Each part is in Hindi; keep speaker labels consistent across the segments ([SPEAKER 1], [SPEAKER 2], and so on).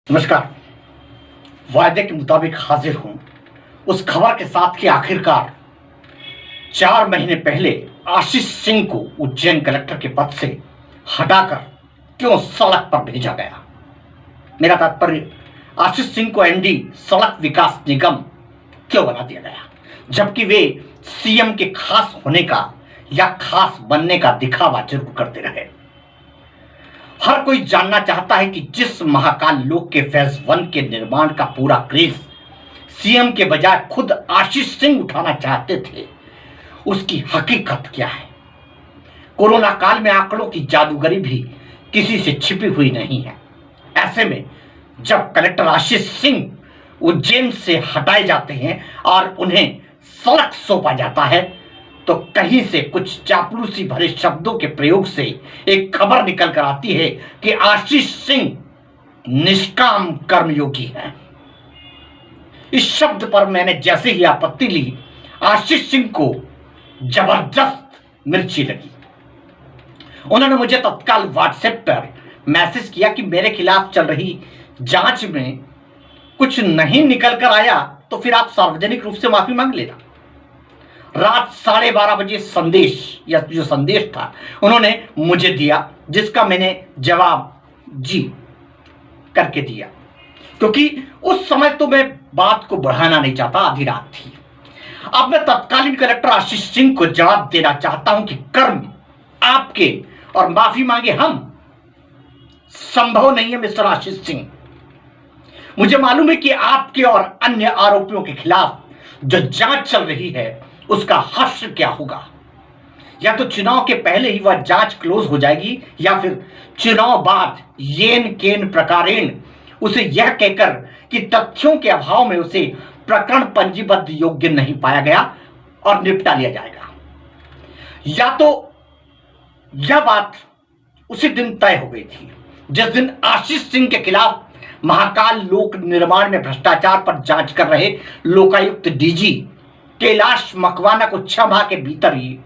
[SPEAKER 1] नमस्कार। वायदे के मुताबिक हाजिर हूं उस खबर के साथ कि आखिरकार 4 महीने पहले आशीष सिंह को उज्जैन कलेक्टर के पद से हटाकर क्यों सड़क पर भेजा गया। मेरा तात्पर्य आशीष सिंह को एनडी सड़क विकास निगम क्यों बना दिया गया, जबकि वे सीएम के खास होने का या खास बनने का दिखावा जरूर करते रहे। हर कोई जानना चाहता है कि जिस महाकाल लोक के फेज 1 के निर्माण का पूरा क्रेज सीएम के बजाय खुद आशीष सिंह उठाना चाहते थे, उसकी हकीकत क्या है। कोरोना काल में आंकड़ों की जादूगरी भी किसी से छिपी हुई नहीं है। ऐसे में जब कलेक्टर आशीष सिंह उज्जैन से हटाए जाते हैं और उन्हें सड़क सौंपा जाता है, तो कहीं से कुछ चापलूसी भरे शब्दों के प्रयोग से एक खबर निकल कर आती है कि आशीष सिंह निष्काम कर्मयोगी हैं। इस शब्द पर मैंने जैसे ही आपत्ति ली, आशीष सिंह को जबरदस्त मिर्ची लगी। उन्होंने मुझे तत्काल व्हाट्सएप पर मैसेज किया कि मेरे खिलाफ चल रही जांच में कुछ नहीं निकल कर आया तो फिर आप सार्वजनिक रूप से माफी मांग लेना। रात 12:30 बजे संदेश या जो संदेश था उन्होंने मुझे दिया, जिसका मैंने जवाब जी करके दिया, क्योंकि उस समय तो मैं बात को बढ़ाना नहीं चाहता, आधी रात थी। अब मैं तत्कालीन कलेक्टर आशीष सिंह को जवाब देना चाहता हूं कि कर्म आपके और माफी मांगे हम संभव नहीं है मिस्टर आशीष सिंह। मुझे मालूम है कि आपके और अन्य आरोपियों के खिलाफ जो जांच चल रही है उसका हश्र क्या होगा। या तो चुनाव के पहले ही वह जांच क्लोज हो जाएगी, या फिर चुनाव बाद येन केन प्रकारेण उसे यह कहकर कि तथ्यों के अभाव में उसे प्रकरण पंजीबद्ध योग्य नहीं पाया गया और निपटा लिया जाएगा। या तो यह बात उसी दिन तय हो गई थी जिस दिन आशीष सिंह के खिलाफ महाकाल लोक निर्माण में भ्रष्टाचार पर जांच कर रहे लोकायुक्त डीजी कैलाश मकवाना को 6 माह के भीतर ही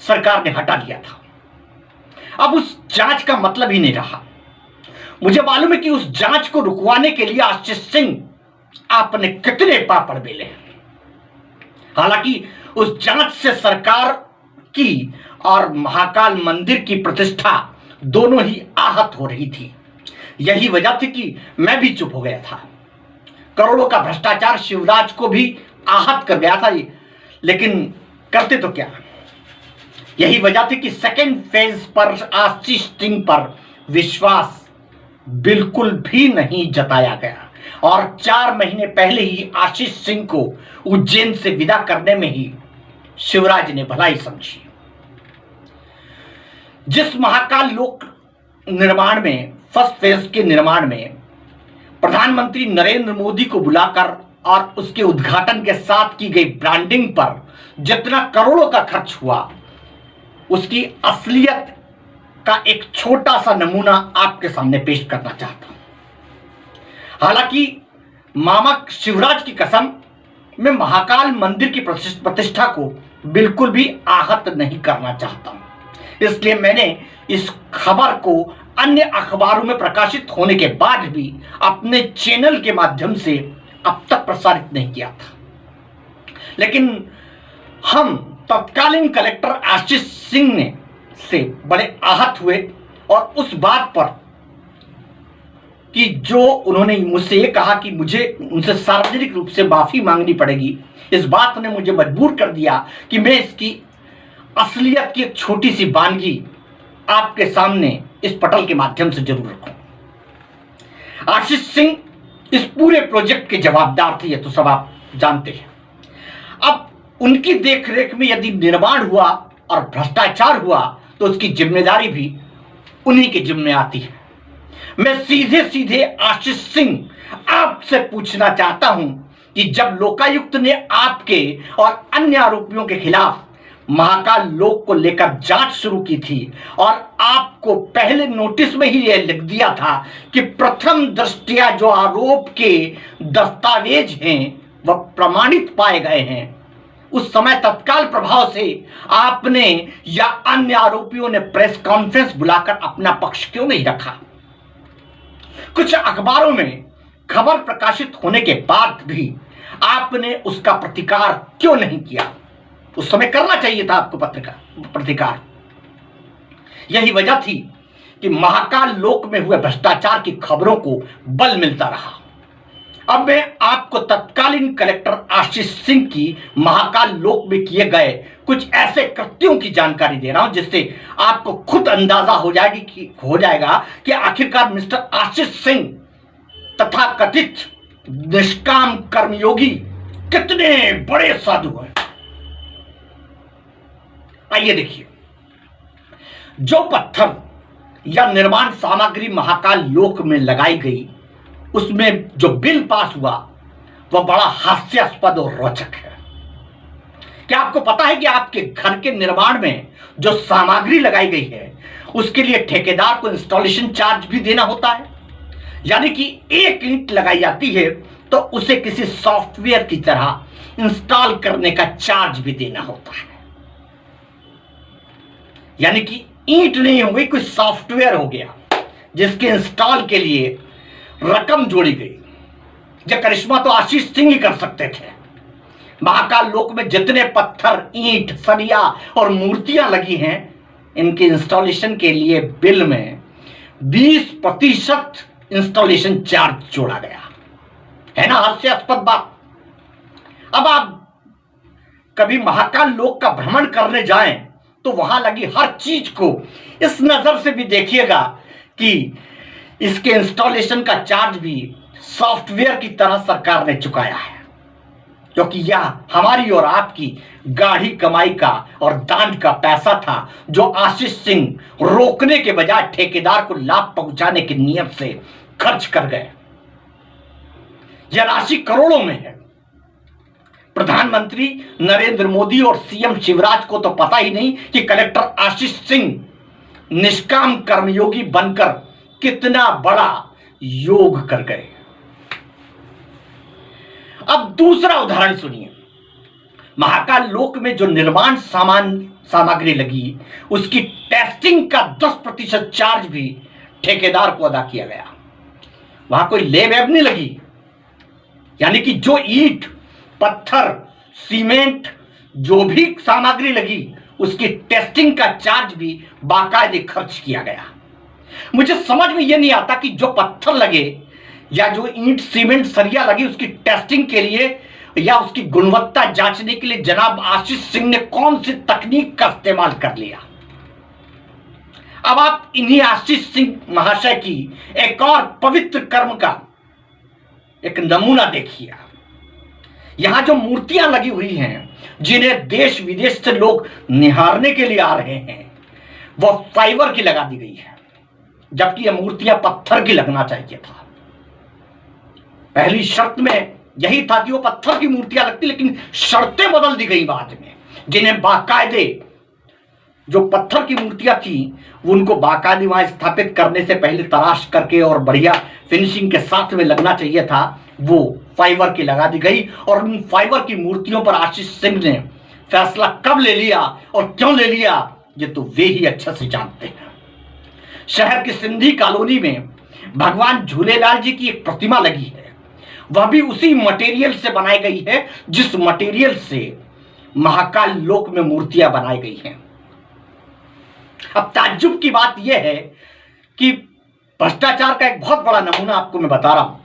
[SPEAKER 1] सरकार ने हटा लिया था। अब उस जांच का मतलब ही नहीं रहा। मुझे मालूम है कि उस जांच को रुकवाने के लिए आशीष सिंह आपने कितने पापड़ बेले। हालांकि उस जांच से सरकार की और महाकाल मंदिर की प्रतिष्ठा दोनों ही आहत हो रही थी। यही वजह थी कि मैं भी चुप हो गया था। करोड़ों का भ्रष्टाचार शिवराज को भी आहत कर गया था, लेकिन करते तो क्या। यही वजह थी कि सेकेंड फेज पर आशीष सिंह पर विश्वास बिल्कुल भी नहीं जताया गया और 4 महीने पहले ही आशीष सिंह को उज्जैन से विदा करने में ही शिवराज ने भलाई समझी। जिस महाकाल लोक निर्माण में फर्स्ट फेज के निर्माण में प्रधानमंत्री नरेंद्र मोदी को बुलाकर और उसके उद्घाटन के साथ की गई ब्रांडिंग पर जितना करोड़ों का खर्च हुआ, उसकी असलियत का एक छोटा सा नमूना आपके सामने पेश करना चाहता हूं। हालांकि मामा शिवराज की कसम, मैं महाकाल मंदिर की प्रतिष्ठा को बिल्कुल भी आहत नहीं करना चाहता हूं। इसलिए मैंने इस खबर को अन्य अखबारों में प्रकाशित होने के बाद भी अपने चैनल के माध्यम से अब तक प्रसारित नहीं किया था। लेकिन हम तत्कालीन कलेक्टर आशीष सिंह ने से बड़े आहत हुए और उस बात पर कि जो उन्होंने मुझसे ये कहा कि मुझे उनसे सार्वजनिक रूप से माफी मांगनी पड़ेगी, इस बात ने मुझे मजबूर कर दिया कि मैं इसकी असलियत की एक छोटी सी वानगी आपके सामने इस पटल के माध्यम से जरूर रखूं। आशीष सिंह इस पूरे प्रोजेक्ट के जवाबदार थे, ये तो सब आप जानते हैं। अब उनकी देखरेख में यदि निर्माण हुआ और भ्रष्टाचार हुआ तो उसकी जिम्मेदारी भी उन्हीं के जिम्मे आती है। मैं सीधे सीधे आशीष सिंह आपसे पूछना चाहता हूं कि जब लोकायुक्त ने आपके और अन्य आरोपियों के खिलाफ महाकाल लोक को लेकर जांच शुरू की थी और आपको पहले नोटिस में ही यह लिख दिया था कि प्रथम दृष्टया जो आरोप के दस्तावेज हैं वह प्रमाणित पाए गए हैं, उस समय तत्काल प्रभाव से आपने या अन्य आरोपियों ने प्रेस कॉन्फ्रेंस बुलाकर अपना पक्ष क्यों नहीं रखा। कुछ अखबारों में खबर प्रकाशित होने के बाद भी आपने उसका प्रतिकार क्यों नहीं किया? उस समय करना चाहिए था आपको प्रतिकार। यही वजह थी कि महाकाल लोक में हुए भ्रष्टाचार की खबरों को बल मिलता रहा। अब मैं आपको तत्कालीन कलेक्टर आशीष सिंह की महाकाल लोक में किए गए कुछ ऐसे कृत्यों की जानकारी दे रहा हूं जिससे आपको खुद अंदाजा हो जाएगा कि आखिरकार मिस्टर आशीष सिंह तथा कथित निष्काम कर्मयोगी कितने बड़े साधु हैं। आइए देखिए, जो पत्थर या निर्माण सामग्री महाकाल लोक में लगाई गई उसमें जो बिल पास हुआ वह बड़ा हास्यास्पद और रोचक है। क्या आपको पता है कि आपके घर के निर्माण में जो सामग्री लगाई गई है उसके लिए ठेकेदार को इंस्टॉलेशन चार्ज भी देना होता है? यानी कि एक ईंट लगाई जाती है तो उसे किसी सॉफ्टवेयर की तरह इंस्टॉल करने का चार्ज भी देना होता है। यानी कि ईंट नहीं हो गई, कोई सॉफ्टवेयर हो गया जिसके इंस्टॉल के लिए रकम जोड़ी गई। यह करिश्मा तो आशीष सिंह ही कर सकते थे। महाकाल लोक में जितने पत्थर, ईंट, सरिया और मूर्तियां लगी हैं इनके इंस्टॉलेशन के लिए बिल में 20% इंस्टॉलेशन चार्ज जोड़ा गया है ना? हास्यास्पद बात। अब आप कभी महाकाल लोक का भ्रमण करने जाएं तो वहां लगी हर चीज को इस नजर से भी देखिएगा कि इसके इंस्टॉलेशन का चार्ज भी सॉफ्टवेयर की तरह सरकार ने चुकाया है, क्योंकि यह हमारी और आपकी गाढ़ी कमाई का और दान का पैसा था जो आशीष सिंह रोकने के बजाय ठेकेदार को लाभ पहुंचाने की नीयत से खर्च कर गए। यह राशि करोड़ों में है। प्रधानमंत्री नरेंद्र मोदी और सीएम शिवराज को तो पता ही नहीं कि कलेक्टर आशीष सिंह निष्काम कर्मयोगी बनकर कितना बड़ा योग कर गए। अब दूसरा उदाहरण सुनिए। महाकाल लोक में जो निर्माण सामग्री लगी उसकी टेस्टिंग का 10% चार्ज भी ठेकेदार को अदा किया गया। वहां कोई लेब नहीं लगी। यानी कि जो ईंट, पत्थर, सीमेंट, जो भी सामग्री लगी उसकी टेस्टिंग का चार्ज भी बाकायदे खर्च किया गया। मुझे समझ में यह नहीं आता कि जो पत्थर लगे या जो ईंट, सीमेंट, सरिया लगी उसकी टेस्टिंग के लिए या उसकी गुणवत्ता जांचने के लिए जनाब आशीष सिंह ने कौन सी तकनीक का इस्तेमाल कर लिया। अब आप इन्हीं आशीष सिंह महाशय की एक और पवित्र कर्म का एक नमूना देखिए। यहां जो मूर्तियां लगी हुई हैं जिन्हें देश विदेश से लोग निहारने के लिए आ रहे हैं वह फाइबर की लगा दी गई है, जबकि यह मूर्तियां पत्थर की लगना चाहिए था। पहली शर्त में यही था कि वो पत्थर की मूर्तियां लगती, लेकिन शर्तें बदल दी गई बाद में, जिन्हें बाकायदे जो पत्थर की मूर्तियां थी उनको बाकायदे वहां स्थापित करने से पहले तराश करके और बढ़िया फिनिशिंग के साथ में लगना चाहिए था, वो फाइबर की लगा दी गई। और उन फाइबर की मूर्तियों पर आशीष सिंह ने फैसला कब ले लिया और क्यों ले लिया ये तो वे ही अच्छे से जानते हैं। शहर की सिंधी कॉलोनी में भगवान झूलेलाल जी की एक प्रतिमा लगी है। वह भी उसी मटेरियल से बनाई गई है जिस मटेरियल से महाकाल लोक में मूर्तियां बनाई गई हैं। अब ताज्जुब की बात यह है कि भ्रष्टाचार का एक बहुत बड़ा नमूना आपको मैं बता रहा हूं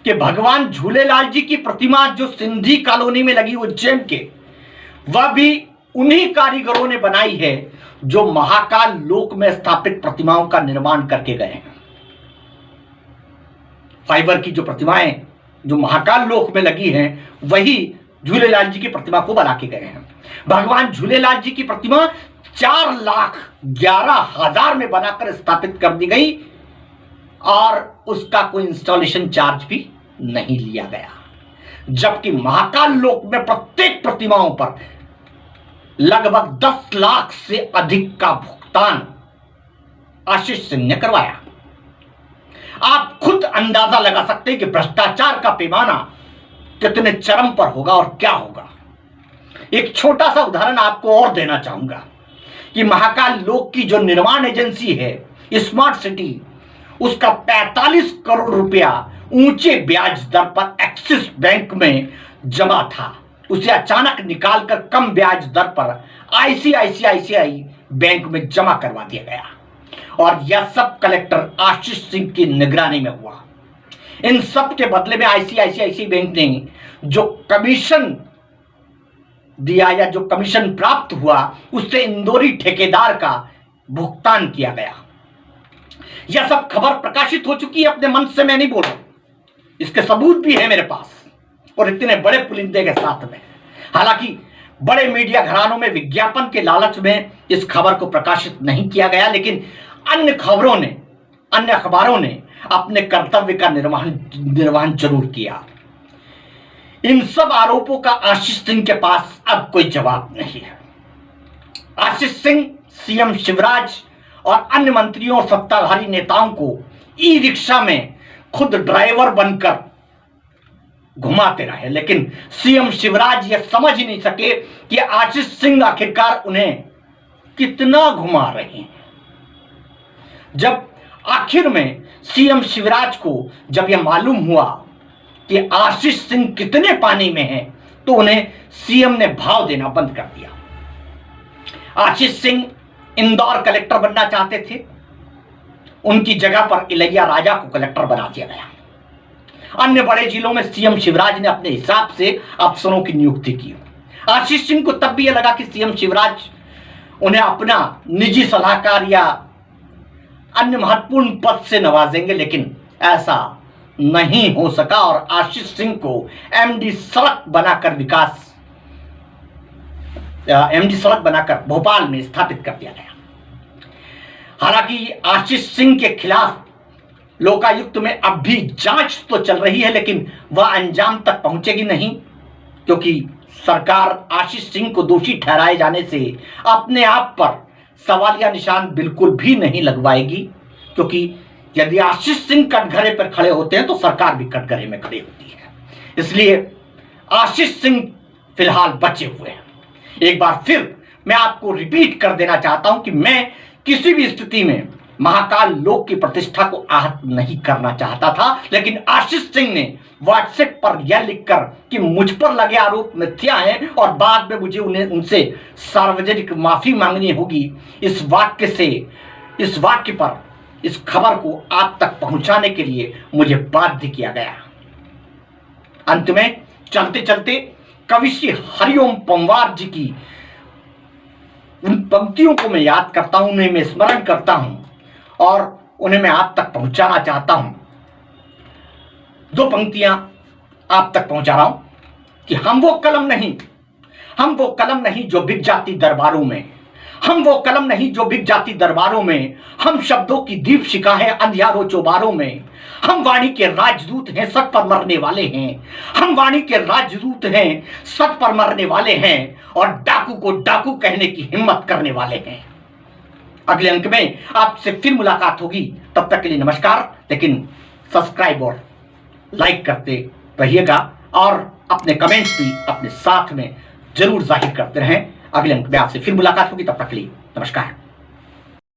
[SPEAKER 1] कि भगवान झूलेलाल जी की प्रतिमा जो सिंधी कॉलोनी में लगी उज्जैन के, वह भी उन्हीं कारीगरों ने बनाई है जो महाकाल लोक में स्थापित प्रतिमाओं का निर्माण करके गए हैं। फाइबर की जो प्रतिमाएं जो महाकाल लोक में लगी हैं वही झूलेलाल जी की प्रतिमा को बना के गए हैं। भगवान झूलेलाल जी की प्रतिमा 4,11,000 में बनाकर स्थापित कर दी गई और उसका कोई इंस्टॉलेशन चार्ज भी नहीं लिया गया, जबकि महाकाल लोक में प्रत्येक प्रतिमाओं पर लगभग 10 लाख से अधिक का भुगतान आशीष सिंह ने करवाया। आप खुद अंदाजा लगा सकते हैं कि भ्रष्टाचार का पैमाना कितने चरम पर होगा और क्या होगा। एक छोटा सा उदाहरण आपको और देना चाहूंगा कि महाकाल लोक की जो निर्माण एजेंसी है स्मार्ट सिटी, उसका 45 करोड़ रुपया ऊंचे ब्याज दर पर एक्सिस बैंक में जमा था, उसे अचानक निकालकर कम ब्याज दर पर आईसीआईसीआई बैंक में जमा करवा दिया गया और यह सब कलेक्टर आशीष सिंह की निगरानी में हुआ। इन सब के बदले में आईसीआईसीआई बैंक ने जो कमीशन दिया या जो कमीशन प्राप्त हुआ उससे इंदौरी ठेकेदार का भुगतान किया गया। यह सब खबर प्रकाशित हो चुकी है, अपने मन से मैं नहीं बोल रहा, इसके सबूत भी है मेरे पास और इतने बड़े पुलिंदे के साथ में। हालांकि बड़े मीडिया घरानों में विज्ञापन के लालच में इस खबर को प्रकाशित नहीं किया गया, लेकिन अन्य अखबारों ने अपने कर्तव्य का निर्वहन जरूर किया। इन सब आरोपों का आशीष सिंह के पास अब कोई जवाब नहीं है। आशीष सिंह सीएम शिवराज और अन्य मंत्रियों और सत्ताधारी नेताओं को ई रिक्शा में खुद ड्राइवर बनकर घुमाते रहे, लेकिन सीएम शिवराज यह समझ ही नहीं सके कि आशीष सिंह आखिरकार उन्हें कितना घुमा रहे हैं। जब आखिर में सीएम शिवराज को जब यह मालूम हुआ कि आशीष सिंह कितने पानी में हैं, तो उन्हें सीएम ने भाव देना बंद कर दिया। आशीष सिंह इंदौर कलेक्टर बनना चाहते थे, उनकी जगह पर इलैया राजा को कलेक्टर बना दिया गया। अन्य बड़े जिलों में सीएम शिवराज ने अपने हिसाब से अफसरों की नियुक्ति की। आशीष सिंह को तब भी यह लगा कि सीएम शिवराज उन्हें अपना निजी सलाहकार या अन्य महत्वपूर्ण पद से नवाजेंगे, लेकिन ऐसा नहीं हो सका और आशीष सिंह को एमडी सड़क बनाकर भोपाल में स्थापित कर दिया गया। हालांकि आशीष सिंह के खिलाफ लोकायुक्त में अब भी जांच तो चल रही है, लेकिन वह अंजाम तक पहुंचेगी नहीं, क्योंकि सरकार आशीष सिंह को दोषी ठहराए जाने से अपने आप पर सवालिया निशान बिल्कुल भी नहीं लगवाएगी, क्योंकि यदि आशीष सिंह कटघरे पर खड़े होते हैं तो सरकार भी कटघरे में खड़ी होती है। इसलिए आशीष सिंह फिलहाल बचे हुए हैं। एक बार फिर मैं आपको रिपीट कर देना चाहता हूं कि मैं किसी भी स्थिति में महाकाल लोक की प्रतिष्ठा को आहत नहीं करना चाहता था, लेकिन आशीष सिंह ने व्हाट्सएप पर यह लिखकर कि मुझ पर लगे आरोप मिथ्या हैं और बाद में मुझे उनसे सार्वजनिक माफी मांगनी होगी, इस वाक्य पर इस खबर को आप तक पहुंचाने के लिए मुझे बाध्य किया गया। अंत में चलते चलते कवि श्री हरिओम पंवार जी की उन पंक्तियों को मैं याद करता हूं, उन्हें मैं स्मरण करता हूं और उन्हें मैं आप तक पहुंचाना चाहता हूं। दो पंक्तियां आप तक पहुंचा रहा हूं कि हम वो कलम नहीं जो बिक जाती दरबारों में, हम वो कलम नहीं जो बिक जाती दरबारों में, हम शब्दों की दीपशिखा है अंधियारों चौबारों में, हम वाणी के राजदूत हैं सत पर मरने वाले हैं, हम वाणी के राजदूत हैं सत पर मरने वाले हैं और डाकू को डाकू कहने की हिम्मत करने वाले हैं। अगले अंक में आपसे फिर मुलाकात होगी, तब तक के लिए नमस्कार। लेकिन सब्सक्राइब और लाइक करते रहिएगा और अपने कमेंट्स भी अपने साथ में जरूर जाहिर करते रहें। अगले अंक में आपसे फिर मुलाकात होगी, तब तक के लिए नमस्कार।